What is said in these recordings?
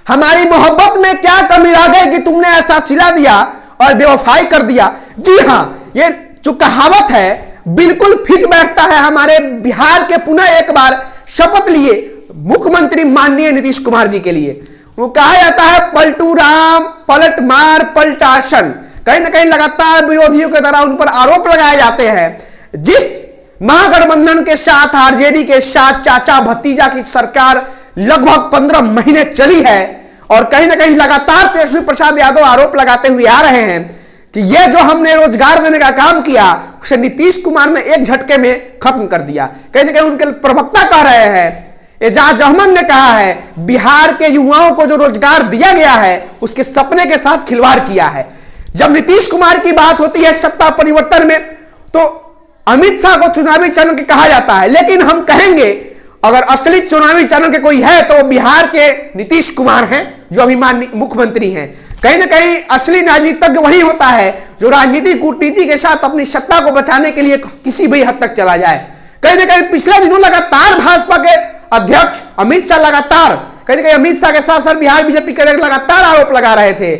हमारी मोहब्बत में क्या कमी रह गई कि तुमने ऐसा सिला दिया और बेवफाई कर दिया। जी हां, ये जो कहावत है बिल्कुल फिट बैठता है हमारे बिहार के पुनः एक बार शपथ लिए मुख्यमंत्री माननीय नीतीश कुमार जी के लिए। वो कहा जाता है पलटू राम पलट मार पलटाशन। कहीं ना कहीं लगातार विरोधियों के द्वारा उन पर आरोप लगाए जाते हैं। जिस महागठबंधन के साथ आरजेडी के साथ चाचा भतीजा की सरकार लगभग 15 महीने चली है और कहीं ना कहीं लगातार तेजस्वी प्रसाद यादव आरोप लगाते हुए आ रहे हैं कि यह जो हमने रोजगार देने का काम किया उसे नीतीश कुमार ने एक झटके में खत्म कर दिया। कहीं ना कहीं उनके प्रवक्ता कह रहे हैं, एजाज अहमद ने कहा है बिहार के युवाओं को जो रोजगार दिया गया है उसके सपने के साथ खिलवाड़ किया है। जब नीतीश कुमार की बात होती है सत्ता परिवर्तन में तो अमित शाह को चुनावी चैनल कहा जाता है, लेकिन हम कहेंगे अगर असली चुनावी चैनल के कोई है तो बिहार के नीतीश कुमार हैं जो अभी मुख्यमंत्री हैं। कहीं ना कहीं असली राजनीतिज्ञ वही होता है जो राजनीति कूटनीति के साथ अपनी सत्ता को बचाने के लिए किसी भी हद तक चला जाए। कहीं ना कहीं पिछले दिनों लगातार भाजपा के अध्यक्ष अमित शाह लगातार कहीं ना कहीं अमित शाह के साथ साथ बिहार बीजेपी के लगातार आरोप लगा रहे थे,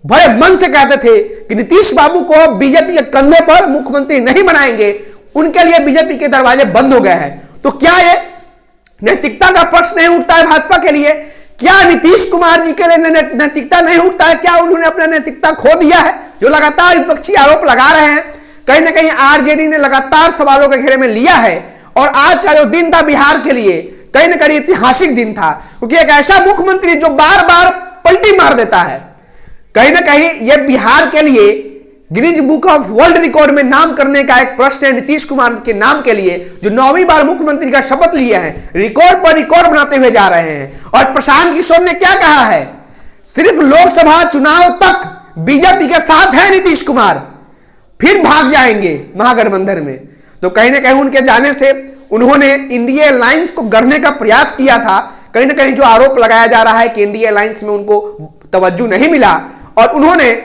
बड़े मन से कहते थे कि नीतीश बाबू को बीजेपी के कंधे पर मुख्यमंत्री नहीं बनाएंगे, उनके लिए बीजेपी के दरवाजे बंद हो गए हैं। तो क्या ये नैतिकता का प्रश्न नहीं उठता है भाजपा के लिए? क्या नीतीश कुमार जी के लिए नैतिकता नहीं उठता है? क्या उन्होंने अपना नैतिकता खो दिया है? जो लगातार विपक्षी आरोप लगा रहे हैं, कहीं ना कहीं आरजेडी ने लगातार सवालों के घेरे में लिया है और आज का जो दिन था बिहार के लिए कहीं ना कहीं ऐतिहासिक दिन था, क्योंकि एक ऐसा मुख्यमंत्री जो बार बार पलटी मार देता है, कहीं ना कहीं यह बिहार के लिए Guinness book of world record में नाम करने का एक प्रश्न है नीतीश कुमार के नाम के लिए, जो 9वीं बार मुख्यमंत्री का शपथ लिए हैं, रिकॉर्ड पर रिकॉर्ड बनाते हुए जा रहे हैं। और प्रशांत किशोर ने क्या कहा है, सिर्फ लोकसभा चुनाव तक बीजेपी के साथ है नीतीश कुमार, फिर भाग जाएंगे महागठबंधन में। तो कहीं ना कहीं उनके जाने से उन्होंने इंडिया अलायंस को गढ़ने का प्रयास किया था। कहीं ना कहीं जो आरोप लगाया जा रहा है कि इंडिया अलायंस में उनको तवज्जो नहीं मिला और उन्होंने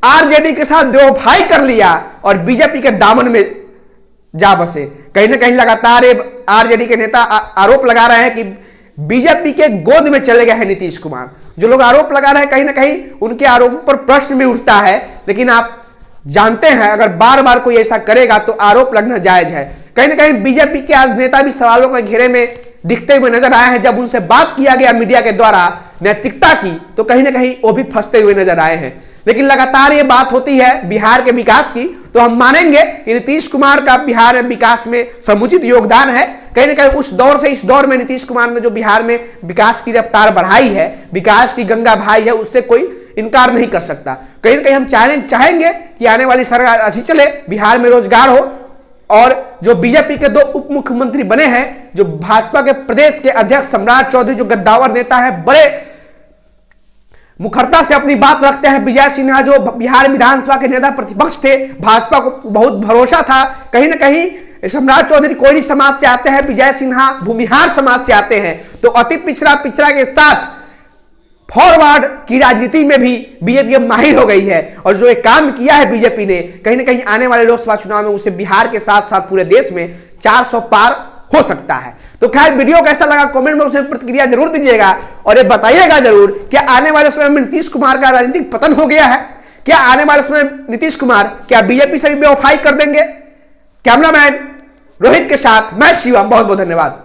आरजेडी के साथ बेवफाई कर लिया और बीजेपी के दामन में जा बसे। कहीं ना कहीं लगातार आरजेडी के नेता आरोप लगा रहे हैं कि बीजेपी के गोद में चले गए हैं नीतीश कुमार। जो लोग आरोप लगा रहे हैं कहीं ना कहीं उनके आरोपों पर प्रश्न भी उठता है, लेकिन आप जानते हैं अगर बार बार कोई ऐसा करेगा तो आरोप लगना जायज है। कहीं ना कहीं बीजेपी के आज नेता भी सवालों के घेरे में दिखते हुए नजर आए हैं। जब उनसे बात किया गया मीडिया के द्वारा नैतिकता की तो कहीं ना कहीं वो भी फंसते हुए नजर आए हैं। लेकिन लगातार ये बात होती है बिहार के विकास की तो हम मानेंगे कि नीतीश कुमार का बिहार विकास में समुचित योगदान है। कहीं ना कहीं उस दौर से इस दौर में नीतीश कुमार ने जो बिहार में विकास की रफ्तार बढ़ाई है, विकास की गंगा बहाई है, उससे कोई इनकार नहीं कर सकता। कहीं ना कहीं हम चाहेंगे कि आने वाली सरकार अच्छी चले, बिहार में रोजगार हो और जो बीजेपी के 2 उप मुख्यमंत्री बने हैं, जो भाजपा के प्रदेश के अध्यक्ष सम्राट चौधरी जो गद्दावर नेता है, बड़े मुखरता से अपनी बात रखते हैं। विजय सिन्हा जो बिहार विधानसभा के नेता प्रतिपक्ष थे, भाजपा को बहुत भरोसा था। कहीं ना कहीं सम्राट चौधरी कोयरी समाज से आते हैं, विजय सिन्हा भूमिहार समाज से आते हैं, तो अति पिछड़ा के साथ फॉरवर्ड की राजनीति में भी बीजेपी माहिर हो गई है। और जो एक काम किया है बीजेपी ने, कहीं ना कहीं आने वाले लोकसभा चुनाव में उसे बिहार के साथ साथ पूरे देश में 400 पार हो सकता है। तो खैर वीडियो कैसा लगा कमेंट बॉक्स में प्रतिक्रिया जरूर दीजिएगा और ये बताइएगा जरूर क्या आने वाले समय में नीतीश कुमार का राजनीतिक पतन हो गया है? क्या आने वाले समय नीतीश कुमार क्या बीजेपी से भी बेवफाई कर देंगे? कैमरामैन रोहित के साथ मैं शिवम, बहुत बहुत धन्यवाद।